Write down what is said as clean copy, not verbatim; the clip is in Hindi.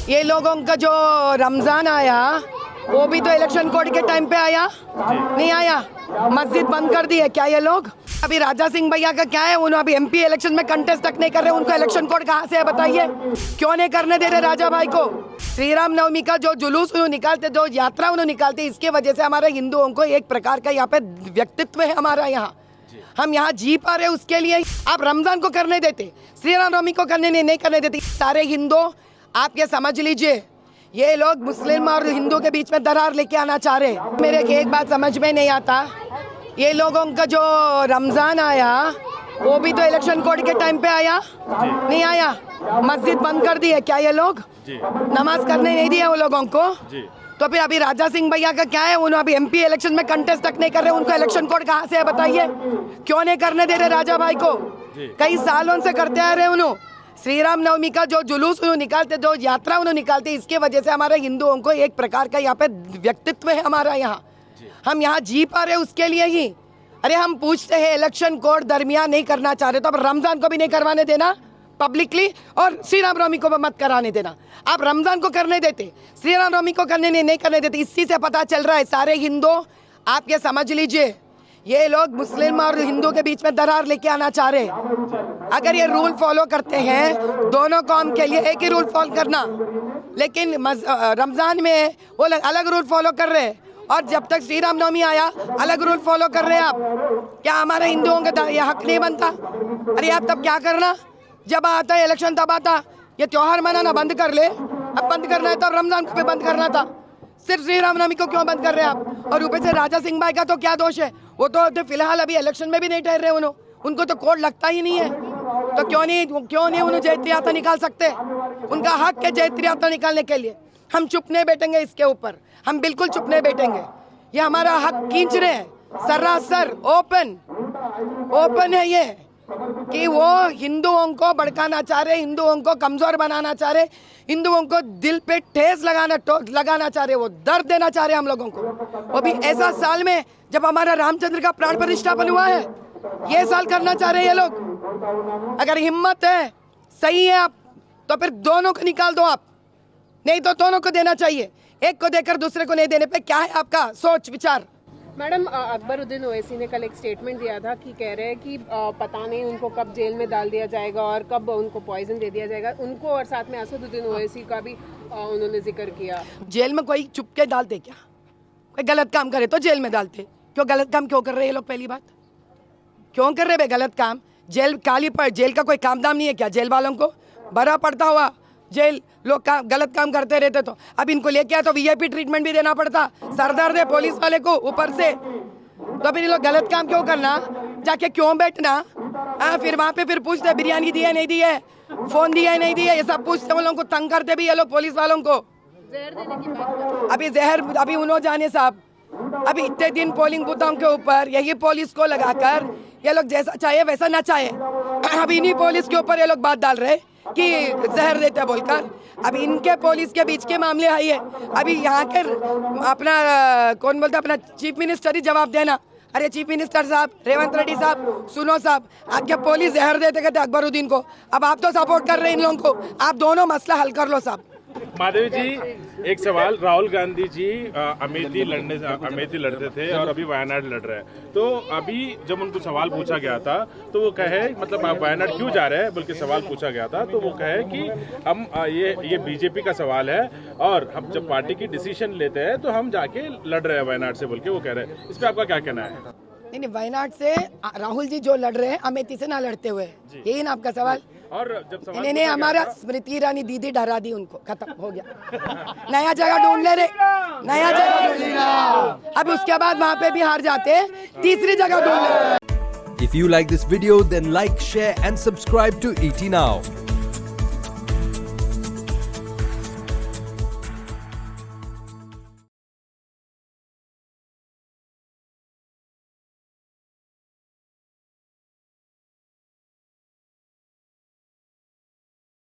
ये लोगों का जो रमजान आया वो भी तो इलेक्शन कोड के टाइम पे आया, नहीं आया? मस्जिद बंद कर दी है क्या ये लोग? अभी राजा सिंह भैया का क्या है, उन्होंने अभी एमपी इलेक्शन में कंटेस्ट तक नहीं कर रहे, उनको इलेक्शन कोड कहाँ से है बताइए? क्यों नहीं करने दे रहे राजा भाई को? श्री राम नवमी का जो जुलूस उन्होंने निकालते, जो यात्रा उन्होंने निकालते, इसके वजह से हमारे हिंदुओं को एक प्रकार का यहाँ पे व्यक्तित्व है हमारा, यहाँ हम यहाँ जी पा रहे उसके लिए आप रमजान को करने देते, श्री राम नवमी को करने नहीं करने देते। सारे हिंदू आप ये समझ लीजिए, ये लोग मुस्लिम और हिंदू के बीच में दरार लेके आना चाह रहे। मेरे एक बात समझ में नहीं आता, ये लोगों का जो रमजान आया वो भी तो इलेक्शन कोड के टाइम पे आया, नहीं आया? मस्जिद बंद कर दी है क्या ये लोग? नमाज करने नहीं दिया वो लोगों को? तो फिर अभी राजा सिंह भैया का क्या है, उन्होंने अभी एमपी इलेक्शन में कंटेस्ट तक नहीं कर रहे, उनको इलेक्शन कोड कहाँ से है बताइए? क्यों नहीं करने दे रहे राजा भाई को? कई सालों से करते आ रहे उन्होंने। श्री राम नवमी का जो जुलूस उन्होंने निकालते, जो यात्रा उन्होंने निकालते, इसके वजह से हमारे हिंदुओं को एक प्रकार का यहाँ पे व्यक्तित्व है हमारा, यहाँ हम यहाँ जी पा रहे उसके लिए ही। अरे हम पूछते हैं इलेक्शन कोड दरमियान नहीं करना चाह रहे तो अब रमजान को भी नहीं करवाने देना पब्लिकली, और श्री राम नवमी को मत कराने देना। आप रमजान को करने देते, श्री राम नवमी को करने नहीं करने देते। इसी से पता चल रहा है सारे हिंदू आप ये समझ लीजिए, ये लोग मुस्लिम और हिंदू के बीच में दरार लेके आना चाह रहे। अगर ये रूल फॉलो करते हैं दोनों कौम के लिए एक ही रूल फॉलो करना, लेकिन रमजान में वो अलग रूल फॉलो कर रहे हैं, और जब तक श्री राम नवमी आया अलग रूल फॉलो कर रहे हैं आप। क्या हमारे हिंदुओं का ये हक नहीं बनता? अरे आप तब क्या करना, जब आता है इलेक्शन तब आता, ये त्योहार मनाना बंद कर ले। अब बंद करना है तो रमजान को भी बंद करना था, सिर्फ श्री राम नवमी को क्यों बंद कर रहे हैं आप? और ऊपर से राजा सिंह भाई का तो क्या दोष है, वो तो फिलहाल अभी इलेक्शन में भी नहीं ठहर रहे उनको तो कोड लगता ही नहीं है, तो क्यों नहीं उन्हें जैत्री यात्रा निकाल सकते? उनका हक है जैत्री यात्रा निकालने के लिए। हम चुप नहीं बैठेंगे इसके ऊपर, हम बिल्कुल चुप नहीं बैठेंगे। ये हमारा हक खींच रहे हैं सरासर ओपन है ये, कि वो हिंदुओं को भड़काना चाह रहे, हिंदुओं को कमजोर बनाना चाह रहे, हिंदुओं को दिल पे ठेस लगाना चाह रहे, वो दर्द देना चाह रहे हम लोगों को। वो भी ऐसा साल में जब हमारा रामचंद्र का प्राण प्रतिष्ठापन हुआ है, ये साल करना चाह रहे हैं ये लोग। अगर हिम्मत है, सही है आप, तो फिर दोनों को निकाल दो आप, नहीं तो दोनों को देना चाहिए। एक को देकर दूसरे को नहीं देने पे क्या है आपका सोच विचार? मैडम, अकबरुद्दीन ओवैसी ने कल एक स्टेटमेंट दिया था कि कह रहे हैं कि पता नहीं उनको कब जेल में डाल दिया जाएगा और कब उनको पॉइजन दे दिया जाएगा उनको, और साथ में असदुद्दीन ओवैसी का भी उन्होंने जिक्र किया। जेल में कोई चुपके डालते क्या? कोई गलत काम करे तो जेल में डालते, क्यों गलत काम क्यों कर रहे हैं ये लोग? पहली बात क्यों कर रहे भाई गलत काम? जेल काली पर जेल का कोई काम दाम नहीं है क्या? जेल वालों को बड़ा पड़ता हुआ जेल, लोग गलत काम करते रहते तो अब इनको लेके आया तो वीआईपी ट्रीटमेंट भी देना पड़ता, सरदर्द है पुलिस वाले को ऊपर से, तो फिर ये लोग गलत काम क्यों करना? जाके क्यों बैठना? फिर वहाँ पे फिर पूछते बिरयानी दी है नहीं दी है, फोन दिया है नहीं दिया, ये सब पूछते, वो लोगों को तंग करते भी ये लोग पुलिस वालों को। जहर देने की बात, अभी जहर अभी उन्होंने जाने साहब, अभी इतने दिन पोलिंग बूथों के ऊपर यही पुलिस को लगाकर ये लोग जैसा चाहे वैसा ना चाहे, अभी इन्हीं पुलिस के ऊपर ये लोग बात डाल रहे कि जहर देते बोलकर। अभी इनके पुलिस के बीच के मामले आई है, अभी यहाँ के अपना कौन बोलता अपना चीफ मिनिस्टर ही जवाब देना। अरे चीफ मिनिस्टर साहब, रेवंत रेड्डी साहब, सुनो साहब, आपके पुलिस जहर देते कहते अकबरुद्दीन को, अब आप तो सपोर्ट कर रहे हैं इन लोगों को, आप दोनों मसला हल कर लो साहब। महादेवी जी, एक सवाल, राहुल गांधी जी अमेठी लड़ते थे और अभी वायनाड लड़ रहे हैं, तो अभी जब उनको सवाल पूछा गया था तो वो कहे, मतलब आप वायनाड क्यों जा रहे हैं बल्कि सवाल पूछा गया था, तो वो कहे कि हम ये बीजेपी का सवाल है और हम जब पार्टी की डिसीजन लेते हैं तो हम जाके लड़ रहे हैं वायनाड से, बोल के वो कह रहे हैं। इस पर आपका क्या कहना है? नहीं, वायनाड से राहुल जी जो लड़ रहे हैं अमेठी से ना लड़ते हुए, यही ना आपका सवाल? और जब सवाल इन्हें हमारा स्मृति ईरानी दीदी डरा दी, उनको खत्म हो गया, नया जगह ढूंढ ले रे, नया जगह ढूंढ ले, अब उसके बाद वहाँ पे भी हार जाते, तीसरी जगह ढूंढ ले। If you like this video, then like, share and subscribe to ET Now.